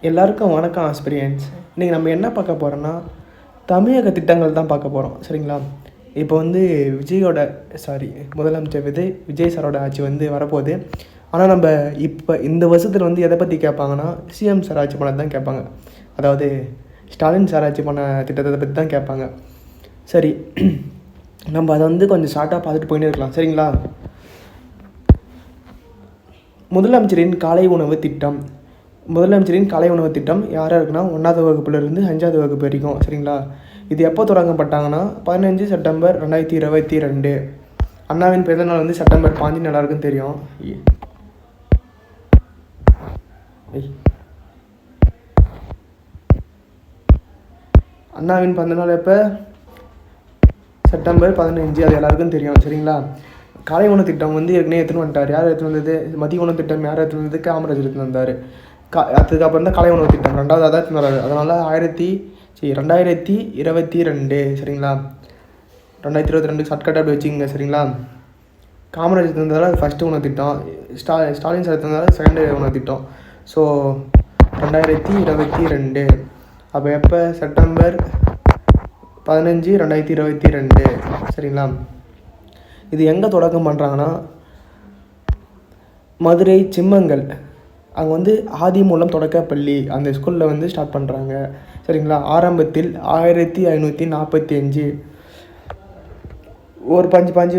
எல்லாருக்கும் வணக்கம் ஆஸ்பிரியன்ஸ். இன்றைக்கி நம்ம என்ன பார்க்க போகிறோன்னா தமிழக திட்டங்கள் தான் பார்க்க போகிறோம். சரிங்களா? இப்போ வந்து முதலமைச்சர் விஜய் சாரோட ஆட்சி வந்து வரப்போகுது. ஆனால் நம்ம இப்போ இந்த வருஷத்தில் வந்து எதை பற்றி கேட்பாங்கன்னா சிஎம் சார் ஆட்சி பண்ணது தான் கேட்பாங்க. அதாவது ஸ்டாலின் சார் ஆட்சி பண்ண திட்டத்தை பற்றி தான் கேட்பாங்க. சரி, நம்ம அதை வந்து கொஞ்சம் ஷார்ட்டாக பார்த்துட்டு போயின்னு இருக்கலாம். சரிங்களா? முதலமைச்சரின் காலை உணவு திட்டம் யார் இருக்குன்னா 1ஆவது வகுப்புலேருந்து 5ஆவது வகுப்பு வரைக்கும். சரிங்களா? இது எப்போ தொடங்கப்பட்டாங்கன்னா 15 செப்டம்பர் 2022. அண்ணாவின் பிறந்தநாள் வந்து செப்டம்பர் 5 எல்லாருக்கும் தெரியும். அண்ணாவின் பிறந்தநாள் எப்போ? செப்டம்பர் 15, அது எல்லாருக்கும் தெரியும். சரிங்களா? காலை உணவு திட்டம் வந்து ஏற்கனவே எடுத்துன்னு வந்துட்டார். யார் எடுத்துன்னு வந்தது? மதிய உணவு திட்டம் யார் எடுத்துன்னு வந்தது? காமராஜர் எடுத்துன்னு வந்தார். அதுக்கப்புறம் தான் காலை உணவு திட்டம் 2வது அதான் எடுத்துன்னு வராது. அதனால் 2022. சரிங்களா? 2022 ஷார்ட்கட் அப்படி வச்சுக்கோங்க. சரிங்களா? காமராஜர் எடுத்துருந்ததால் அது ஃபஸ்ட்டு உணவு திட்டம், ஸ்டாலின் சார் எடுத்திருந்தாலும் செகண்டு உணவு திட்டம். ஸோ 2022 அப்போ எப்போ? செப்டம்பர் 15, 2022. சரிங்களா? இது எங்கே தொடக்கம் பண்ணுறாங்கன்னா மதுரை சிம்மங்கல், அங்கே வந்து ஆதிமூலம் தொடக்கப்பள்ளி அந்த ஸ்கூலில் வந்து ஸ்டார்ட் பண்ணுறாங்க. சரிங்களா? ஆரம்பத்தில் 1545 ஒரு 45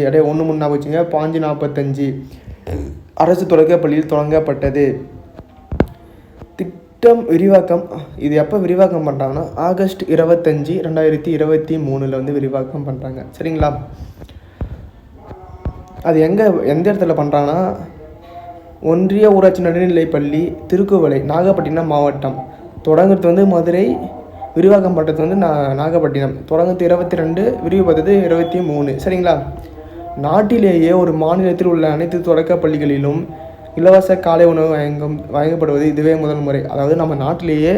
அப்படியே 1 3 வச்சுங்க. 545 அரசு தொடக்கப்பள்ளியில் தொடங்கப்பட்டது. திட்டம் விரிவாக்கம் இது எப்போ விரிவாக்கம் பண்ணுறாங்கன்னா ஆகஸ்ட் 25, 2023 வந்து விரிவாக்கம் பண்ணுறாங்க. சரிங்களா? அது எந்த இடத்துல பண்ணுறாங்கன்னா ஒன்றிய ஊராட்சி நடுநிலைப்பள்ளி திருக்குவளை, நாகப்பட்டினம் மாவட்டம். தொடங்குறது வந்து மதுரை, விரிவாக்கம் பண்ணுறது வந்து நாகப்பட்டினம். தொடங்குறது 22, விரிவுபடுறது 23. சரிங்களா? நாட்டிலேயே ஒரு மாநிலத்தில் உள்ள அனைத்து தொடக்கப்பள்ளிகளிலும் இலவச காலை உணவு வழங்கப்படுவது இதுவே முதல் முறை. அதாவது நம்ம நாட்டிலேயே,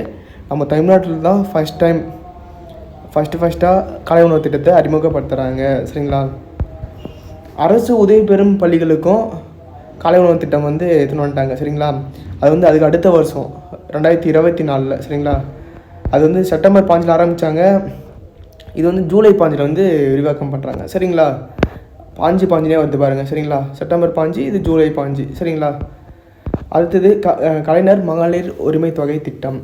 நம்ம தமிழ்நாட்டில் தான் ஃபஸ்ட்டாக காலை உணவு திட்டத்தை அறிமுகப்படுத்துகிறாங்க. சரிங்களா? அரசு உதவி பெறும் பள்ளிகளுக்கும் காலை உணவு திட்டம் வந்து எடுத்துன்னு வந்துட்டாங்க. சரிங்களா? அது வந்து அதுக்கு அடுத்த வருஷம் 2024. சரிங்களா? அது வந்து செப்டம்பர் 5 ஆரம்பித்தாங்க. இது வந்து ஜூலை 5 வந்து விரிவாக்கம் பண்ணுறாங்க. சரிங்களா? 5 வந்து பாருங்கள். சரிங்களா? செப்டம்பர் 5, இது ஜூலை 5. சரிங்களா? அடுத்தது கலைஞர் மகளிர் உரிமை தொகை திட்டம்.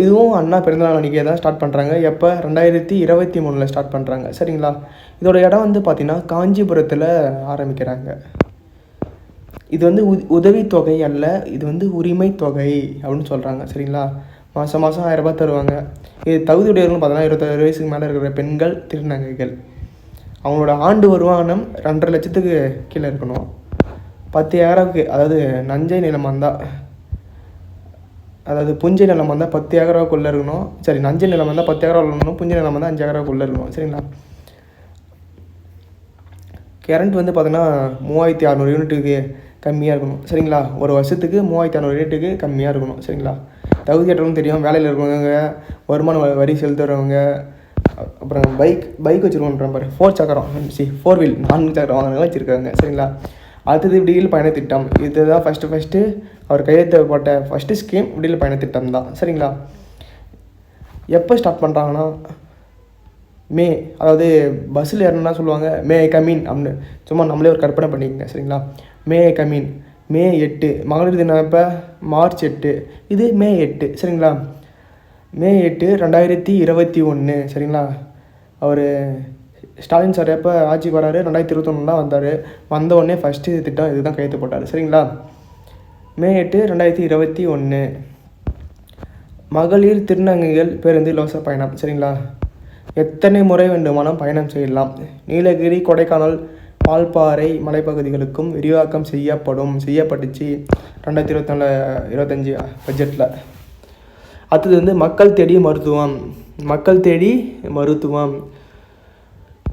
இதுவும் அண்ணா பிறந்தநாள் அன்றைக்கி தான் ஸ்டார்ட் பண்ணுறாங்க. எப்போ? 2023 ஸ்டார்ட் பண்ணுறாங்க. சரிங்களா? இதோட இடம் வந்து பார்த்திங்கன்னா காஞ்சிபுரத்தில் ஆரம்பிக்கிறாங்க. இது வந்து உதவித்தொகை அல்ல, இது வந்து உரிமை தொகை அப்படின்னு சொல்கிறாங்க. சரிங்களா? மாதம் 1000 ரூபாய் தருவாங்க. இது தகுதியுடையவர்கள்னு பார்த்தோன்னா 26 வயசுக்கு மேலே இருக்கிற பெண்கள், திருநங்கைகள். அவங்களோட ஆண்டு வருமானம் 2.5 லட்சத்துக்கு கீழே இருக்கணும். 10 ஏக்கராவுக்கு, அதாவது நஞ்சை நிலம் வந்தால், அதாவது புஞ்சை நிலம் வந்தால் 10 ஏக்கராவுக்குள்ளே இருக்கணும். சரி, நஞ்சை நிலம் வந்தால் 10 ஏக்கரா இருக்கணும். புஞ்சை நிலம் வந்தால் 5 ஏக்கராவுக்குள்ளே இருக்கணும். சரிங்களா? கரண்ட் வந்து பார்த்தோன்னா 3600 யூனிட்டுக்கு கம்மியாக இருக்கணும். சரிங்களா? ஒரு வருஷத்துக்கு 3600 யூனிட்டுக்கு கம்மியாக இருக்கணும். சரிங்களா? தகுதியற்றவங்க தெரியும், வேலையில் இருக்கிறவங்க, வருமான வரி செலுத்துறவங்க, அப்புறம் பைக் வச்சுருக்கோன்ற பாரு, 4 வீல் 4 சக்கரம் வாங்கினவங்க வச்சுருக்காங்க. சரிங்களா? அடுத்தது விடியல் பயண திட்டம். இதுதான் ஃபஸ்ட்டு அவர் கையெழுத்து போட்ட ஃபஸ்ட்டு ஸ்கீம் விடியல் பயண திட்டம் தான். சரிங்களா? எப்போ ஸ்டார்ட் பண்ணுறாங்கன்னா அதாவது பஸ்ஸில் ஏறணும்னா சொல்லுவாங்க மே ஐ கம்மின் அப்படின்னு. சும்மா நம்மளே ஒரு கற்பனை பண்ணிக்கங்க. சரிங்களா? மே ஐ கம்மின். மே 8. மகளிர் தினம் எப்போ? மார்ச் 8. இது மே 8. சரிங்களா? மே 8, 2021. சரிங்களா? அவர் ஸ்டாலின் சார் எப்போ ஆட்சிக்கு வராரு? 2021 தான் வந்தார். வந்தவுடனே ஃபஸ்ட்டு திட்டம் இதுதான் கையெழுத்து போட்டார். சரிங்களா? மே 8, 2021. மகளிர் திருநங்கைகள் பேருந்து இலவச பயணம். சரிங்களா? எத்தனை முறை வேண்டுமானம் பயணம் செய்யலாம். நீலகிரி, கொடைக்கானல், வால்பாறை மலைப்பகுதிகளுக்கும் விரிவாக்கம் செய்யப்பட்டுச்சு 2024-25 பட்ஜெட்டில். அடுத்தது வந்து மக்கள் தேடி மருத்துவம்.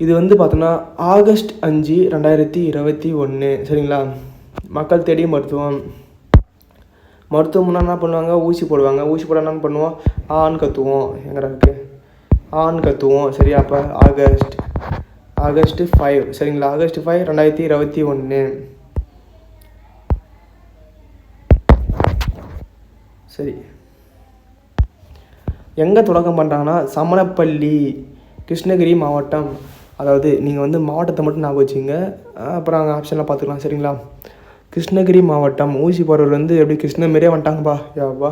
இது வந்து பார்த்தோன்னா ஆகஸ்ட் 5, 2021. சரிங்களா? மக்கள் தேடி மருத்துவம்னா என்ன பண்ணுவாங்க? ஊசி போடுவாங்க. ஊசி போட என்ன பண்ணுவோம்? ஆண் கத்துவோம். எங்கடா இருக்குது? ஆண் கத்துவோம். சரியா? அப்போ ஆகஸ்ட் 5. சரிங்களா? ஆகஸ்ட் 5, 2021. சரி, எங்கே தொடக்கம் பண்ணுறாங்கன்னா சமணப்பள்ளி, கிருஷ்ணகிரி மாவட்டம். அதாவது நீங்கள் வந்து மாவட்டத்தை மட்டும் ஞாபகம் வச்சுங்க, அப்புறம் அங்கே ஆப்ஷனில் பார்த்துக்கலாம். சரிங்களா? கிருஷ்ணகிரி மாவட்டம். ஊசி போகிறவர் வந்து எப்படி கிருஷ்ணகிரியே வந்துட்டாங்கப்பா, யாப்பா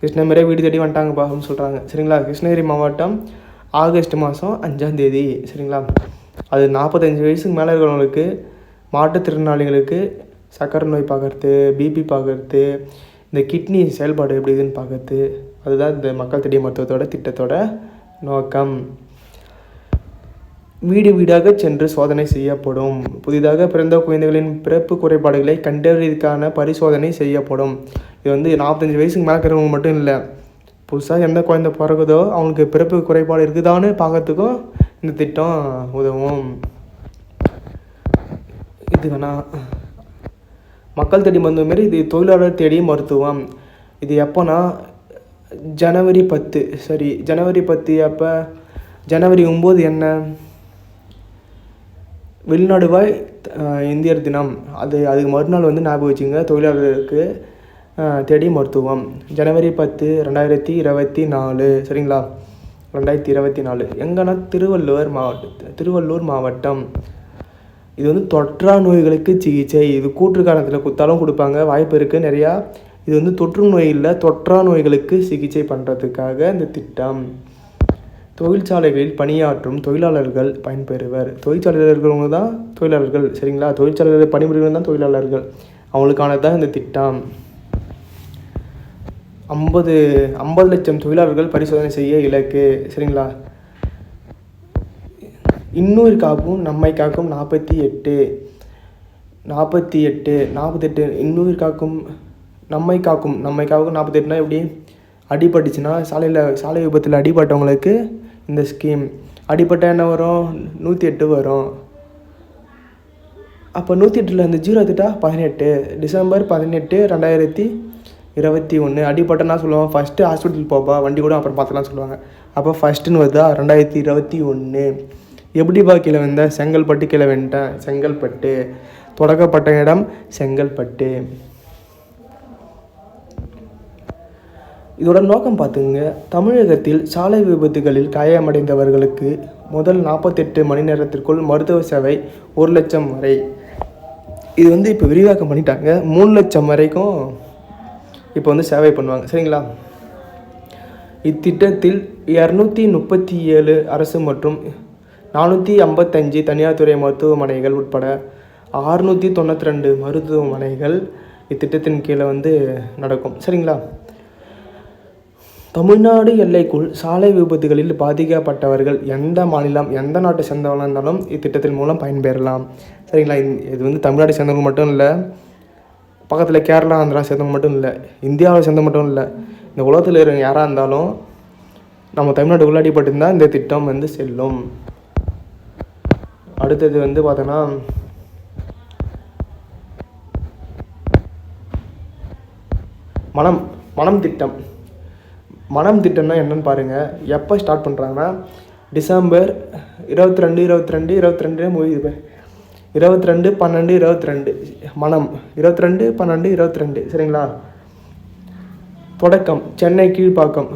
கிருஷ்ணகிரியே வீடு தேடி வந்துட்டாங்கப்பா அப்படின்னு சொல்கிறாங்க. சரிங்களா? கிருஷ்ணகிரி மாவட்டம் ஆகஸ்ட் மாதம் 5ஆம் தேதி. சரிங்களா? அது 45 வயசுக்கு மேலே இருக்கிறவங்களுக்கு, மாற்றுத்திறனாளிகளுக்கு சர்க்கரை நோய் பார்க்கறது, பிபி பார்க்கறது, இந்த கிட்னி செயல்பாடு எப்படி இதுன்னு பார்க்கறது. அதுதான் இந்த மக்கள் தேடிய மருத்துவத்தோட திட்டத்தோட நோக்கம். வீடு வீடாக சென்று சோதனை செய்யப்படும். புதிதாக பிறந்த குழந்தைகளின் பிறப்பு குறைபாடுகளை கண்டறிவதற்கான பரிசோதனை செய்யப்படும். இது வந்து 45 வயசுக்கு மேலே இருக்கிறவங்க மட்டும் இல்லை, புதுசாக எந்த குழந்தை பிறகுதோ அவங்களுக்கு பிறப்பு குறைபாடு இருக்குதான்னு பார்க்கறதுக்கும் இந்த திட்டம் உதவும். இது வேணா மக்கள் தேடி மருத்துவம் மாரி இது தொழிலாளர் தேடி மருத்துவம். இது எப்போனா ஜனவரி 10. சரி, ஜனவரி 10 அப்போ ஜனவரி 9 என்ன? வெளிநாடு வாழ் இந்தியர் தினம். அதுக்கு மறுநாள் வந்து ஞாபகம் வச்சுங்க, தொழிலாளருக்கு தேடி மருத்துவம். ஜனவரி 10, 2024. சரிங்களா? 2024. எங்கன்னா திருவள்ளூர் மாவட்டம். இது வந்து தொற்றா நோய்களுக்கு சிகிச்சை. இது கூற்று காரணத்தில் குத்தாலும் கொடுப்பாங்க, வாய்ப்பு இருக்குது நிறையா. இது வந்து தொற்று நோயில் தொற்றா நோய்களுக்கு சிகிச்சை பண்ணுறதுக்காக இந்த திட்டம். தொழிற்சாலைகளில் பணியாற்றும் தொழிலாளர்கள் பயன்பெறுவர். தொழிற்சாலையில் இருக்கிறவங்க தான் தொழிலாளர்கள். சரிங்களா? தொழிற்சாலையில் பணிபுரிகிறவங்க தான் தொழிலாளர்கள், அவங்களுக்கானது தான் இந்த திட்டம். 50 லட்சம் தொழிலாளர்கள் பரிசோதனை செய்ய இலக்கு. சரிங்களா? இன்னுயிர் காக்கும் நம்மை காக்கும் 48. இன்னுயிர் காக்கும் நம்மை காக்கும் 48னா எப்படி? அடிபட்டுச்சுன்னா சாலை விபத்தில் அடிபட்டவங்களுக்கு இந்த ஸ்கீம். அடிபட்டால் என்ன வரும்? 108 வரும். அப்போ 108ல் இந்த 0 எடுத்துட்டா 18. டிசம்பர் 18, 2021. அடிபட்டனா சொல்லுவாங்க ஃபஸ்ட்டு ஹாஸ்பிட்டல் போப்பா, வண்டி கூட அப்புறம் பார்த்துலாம் சொல்லுவாங்க. அப்போ ஃபஸ்ட்டுன்னு வருதா 2021. எப்படிப்பா கீழே வந்த? செங்கல்பட்டு கீழே வந்துட்டேன். செங்கல்பட்டு. தொடக்கப்பட்ட இடம் செங்கல்பட்டு. இதோட நோக்கம் பார்த்துங்க, தமிழகத்தில் சாலை விபத்துகளில் காயமடைந்தவர்களுக்கு முதல் 48 மணி நேரத்திற்குள் மருத்துவ சேவை 1 லட்சம் வரை. இது வந்து இப்போ விரிவாக்கம் பண்ணிட்டாங்க, 3 லட்சம் வரைக்கும் இப்போ வந்து சேவை பண்ணுவாங்க. சரிங்களா? இத்திட்டத்தில் 237 அரசு மற்றும் 455 தனியார் துறை மருத்துவமனைகள் உட்பட 692 மருத்துவமனைகள் இத்திட்டத்தின் கீழே வந்து நடக்கும். சரிங்களா? தமிழ்நாடு எல்லைக்குள் சாலை விபத்துகளில் பாதிக்கப்பட்டவர்கள் எந்த மாநிலம், எந்த நாட்டை சேர்ந்தவங்களாக இருந்தாலும் இத்திட்டத்தின் மூலம் பயன்பெறலாம். சரிங்களா? இது வந்து தமிழ்நாடு சேர்ந்தவங்க மட்டும் இல்லை, பக்கத்தில் கேரளா, ஆந்திரா சேர்ந்தவங்க மட்டும் இல்லை, இந்தியாவில் சேர்ந்த மட்டும் இல்லை, இந்த உலகத்தில் இருக்கிற யாராக இருந்தாலும் நம்ம தமிழ்நாடு உள்ளாடிப்பட்டிருந்தால் இந்த திட்டம் வந்து செல்லும். அடுத்தது வந்து பார்த்தோன்னா மனம் திட்டம். மனம் திட்டம்னா என்னென்னு பாருங்கள். எப்போ ஸ்டார்ட் பண்ணுறாங்கன்னா டிசம்பர் 22 முடியுது. 22/12/22 மனம் 22/12/22. சரிங்களா? தொடக்கம் சென்னை கீழ்ப்பாக்கம்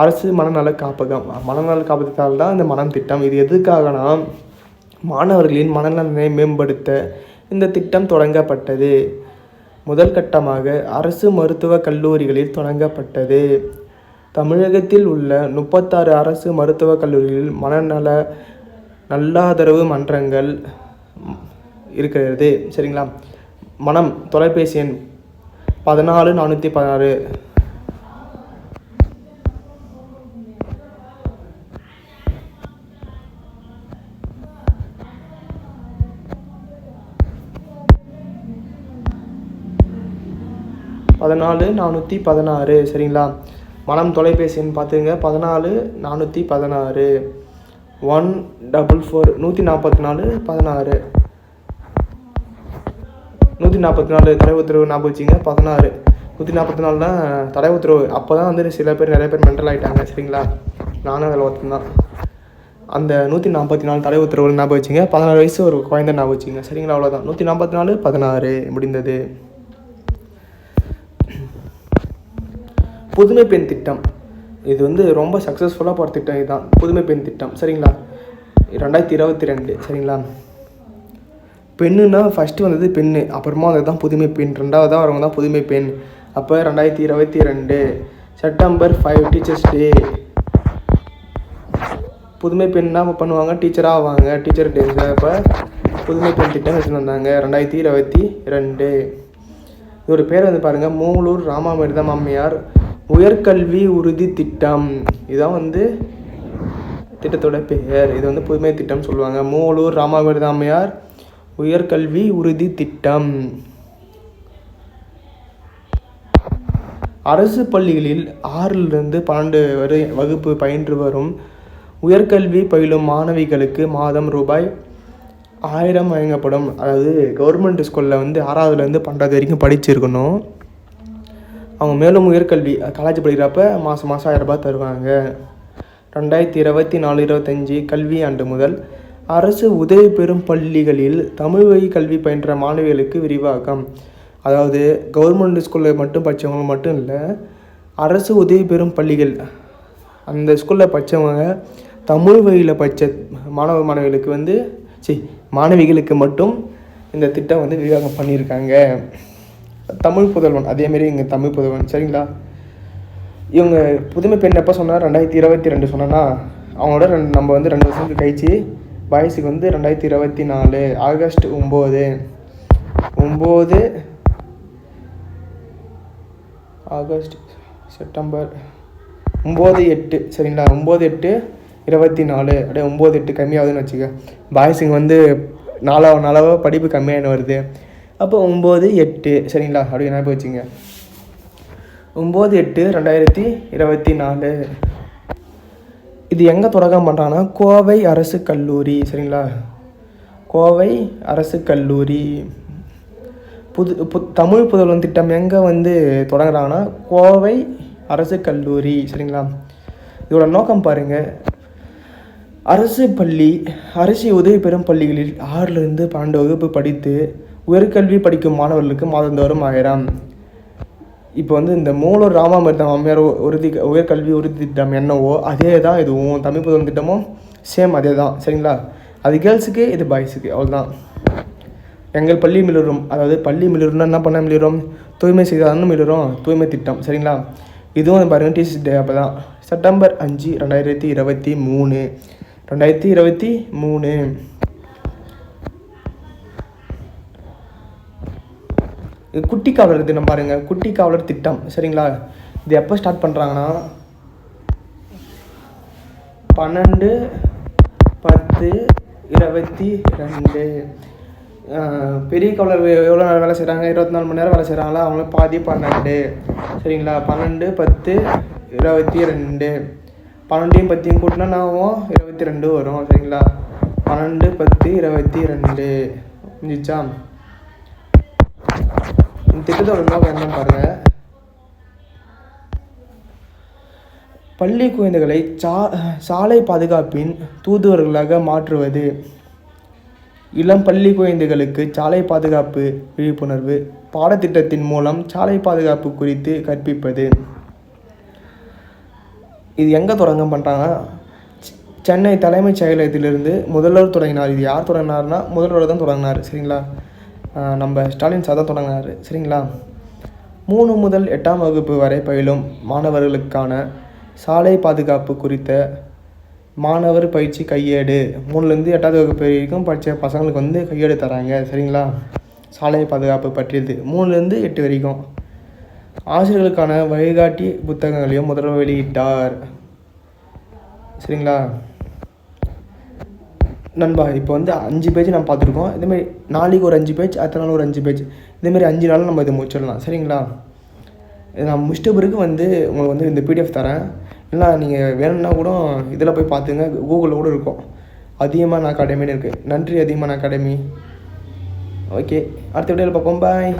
அரசு மனநல காப்பகம். மனநல காப்பகத்தால் தான் இந்த மனம் திட்டம். இது எதுக்காகனா மாணவர்களின் மனநலனை மேம்படுத்த இந்த திட்டம் தொடங்கப்பட்டது. முதல் கட்டமாக அரசு மருத்துவக் கல்லூரிகளில் தொடங்கப்பட்டது. தமிழகத்தில் உள்ள 36 அரசு மருத்துவக் கல்லூரிகளில் மனநல நல்லாதரவு மன்றங்கள் இருக்கிறது. சரிங்களா? மனம் தொலைபேசி எண் 14416. சரிங்களா? மனம் தொலைபேசி எண் பார்த்துங்க, 14416 144 144 144 தடை உத்தரவு ஞாபகம் வச்சிங்க. 16 144 தான் தடை உத்தரவு. அப்போ தான் வந்து நிறைய பேர் மென்டல் ஆகிட்டாங்க. சரிங்களா? நானும் அதில் ஒருத்தன் தான். அந்த 144 தடை உத்தரவு ஞாபகம் வச்சிங்க. 16 வயசு ஒரு குழந்தை ஞாபகம் வச்சிங்க. சரிங்களா? அவ்வளோதான். 144 16 முடிந்தது. புதுமை பெண் திட்டம் இது வந்து ரொம்ப சக்ஸஸ்ஃபுல்லாக போகிற திட்டம் இதுதான், புதுமை பெண் திட்டம். சரிங்களா, 2022. சரிங்களா, பெண்ணுன்னா ஃபஸ்ட்டு வந்தது பெண்ணு, அப்புறமா வந்தது தான் புதுமை பெண், ரெண்டாவதாக வரவங்க தான் புதுமை பெண். அப்போ 2022 செப்டம்பர் 5 டீச்சர்ஸ் டே. புதுமை பெண்ணா பண்ணுவாங்க, டீச்சராக ஆவாங்க, டீச்சர் டேஸில். அப்போ புதுமை பெண் திட்டம் எடுத்துகிட்டு வந்தாங்க 2022. இதோட பேர் வந்து பாருங்கள், மூலூர் ராமாமிர்தம் அம்மையார் உயர்கல்வி உறுதி திட்டம். இதுதான் வந்து திட்டத்தோட பேர். இது வந்து புதுமை திட்டம் சொல்லுவாங்க, மூலூர் ராமாமிர்தம் அம்மையார் உயர்கல்வி உறுதி திட்டம். அரசு பள்ளிகளில் 6லிருந்து 12 வரை வகுப்பு பயின்று வரும் உயர்கல்வி பயிலும் மாணவிகளுக்கு மாதம் ரூபாய் 1000 வழங்கப்படும். அதாவது கவர்மெண்ட் ஸ்கூலில் வந்து 6வதுலேருந்து 12வது வரைக்கும் படிச்சிருக்கணும். அவங்க மேலும் உயர்கல்வி காலேஜ் படிக்கிறப்ப மாதம் 1000 ரூபாய் தருவாங்க. 2024-25 கல்வி ஆண்டு முதல் அரசு உதவி பெறும் பள்ளிகளில் தமிழ் வழி கல்வி பயின்ற மாணவிகளுக்கு விரிவாக்கம். அதாவது கவர்மெண்ட் ஸ்கூலில் மட்டும் படித்தவங்க மட்டும் இல்லை, அரசு உதவி பெறும் பள்ளிகள் அந்த ஸ்கூலில் படித்தவங்க தமிழ் வழியில் படித்த மாணவிகளுக்கு வந்து மாணவிகளுக்கு மட்டும் இந்த திட்டம் வந்து விரிவாக்கம் பண்ணியிருக்காங்க. தமிழ் புதல்வன் அதேமாரி இங்கே தமிழ் புதல்வன். சரிங்களா, இவங்க புதுமை பெண் எப்போ சொன்னால் 2022 சொன்னோன்னா, அவங்களோட நம்ம வந்து 2 வருஷத்துக்கு கழிச்சு பாய்ஸுக்கு வந்து 2024 ஆகஸ்ட் 9 ஆகஸ்ட் செப்டம்பர் 9/8. சரிங்களா, 9/8/24. அப்படியே 9/8 கம்மியாகுதுன்னு வச்சுக்க. பாய்ஸுங்க வந்து 4 படிப்பு கம்மியாகின்னு வருது. அப்போ 9/8. சரிங்களா, அப்படி ஞாபகம் வச்சுங்க. 9/8/2024. இது எங்கே தொடக்கம் பண்ணுறாங்கன்னா கோவை அரசு கல்லூரி. சரிங்களா, கோவை அரசு கல்லூரி தமிழ் புதல்வன் திட்டம் எங்கே வந்து தொடங்குறாங்கன்னா கோவை அரசு கல்லூரி. சரிங்களா, இதோட நோக்கம் பாருங்கள், அரசு உதவி பெறும் பள்ளிகளில் 6லிருந்து 12 வகுப்பு படித்து உயர்கல்வி படிக்கும் மாணவர்களுக்கு மாதந்தோறும் 1000. இப்போ வந்து இந்த மூலூர் ராமாமிர்தம் அம்மையார் உயர்கல்வி உறுதி திட்டம் என்னவோ அதே தான் இதுவும், தமிழ் புதல்வன் திட்டமும் சேம் அதே தான். சரிங்களா, அது கேர்ள்ஸுக்கு, இது பாய்ஸுக்கு, அவ்வளோதான். எங்கள் பள்ளி மிளரும், அதாவது பள்ளி மிளரும்னா என்ன பண்ண மிளரும், தூய்மை செய்தாலும் மிளரும், தூய்மை திட்டம். சரிங்களா, இதுவும் பாருங்கள் டீச்சர்ஸ் டே அப்போ தான், செப்டம்பர் 5 2023. குட்டி காவலர் தினம் பாருங்கள், குட்டி காவலர் திட்டம். சரிங்களா, இது எப்போ ஸ்டார்ட் பண்ணுறாங்கன்னா 12/10/22. பெரிய காவலர் எவ்வளோ நேரம் வேலை செய்கிறாங்க, 24 மணி நேரம் வேலை செய்கிறாங்களா, அவங்களுக்கு பாதி 12. சரிங்களா, 12/10/22. 12 10 கூட்டினா நாவும் 22 வரும். சரிங்களா, 12/10/22 முடிஞ்சிச்சா. இந்த திட்டத்தோட நோக்கம் என்னன்னு பாருங்கள், பள்ளி குழந்தைகளை சாலை பாதுகாப்பின் தூதுவர்களாக மாற்றுவது. இளம் பள்ளி குழந்தைகளுக்கு சாலை பாதுகாப்பு விழிப்புணர்வு பாடத்திட்டத்தின் மூலம் சாலை பாதுகாப்பு குறித்து கற்பிப்பது. இது எங்கே தொடங்க பண்ணுறாங்க, சென்னை தலைமைச் செயலகத்திலிருந்து முதல்வர் தொடங்கினார். இது யார் தொடங்கினார்னா முதல்வர் தான் தொடங்கினார். சரிங்களா, நம்ம ஸ்டாலின் சார் தான் தொடங்கினார். சரிங்களா, 3 முதல் 8ஆம் வகுப்பு வரை பயிலும் மாணவர்களுக்கான சாலை பாதுகாப்பு குறித்த மாணவர் பயிற்சி கையேடு. 3லேருந்து 8ஆவது வகுப்பு வரைக்கும் படித்த பசங்களுக்கு வந்து கையேடு தராங்க. சரிங்களா, சாலை பாதுகாப்பு பற்றியது 3லேருந்து 8 வரைக்கும். ஆசிரியர்களுக்கான வழிகாட்டி புத்தகங்களையும் முதல்வர் வெளியிட்டார். சரிங்களா நண்பா, இப்போ வந்து 5 பேஜ் நம்ம பார்த்துருக்கோம். இதேமாதிரி நாளைக்கு ஒரு 5 பேஜ், அடுத்த நாள் ஒரு 5 பேஜ், இதேமாதிரி 5 நாள் நம்ம இதை முடிச்சிடலாம். சரிங்களா, நான் முடிச்சிட்ட பிறகு வந்து உங்களுக்கு வந்து இந்த பிடிஎஃப் தரேன். இல்லை நீங்கள் வேணும்னா கூட இதில் போய் பார்த்துங்க, கூகுளில் கூட இருக்கும். அதியமான் அகாடமின்னு இருக்குது. நன்றி அதியமான் அகாடமி. ஓகே, அடுத்த வீடியோவில் பார்ப்போம். பாய்.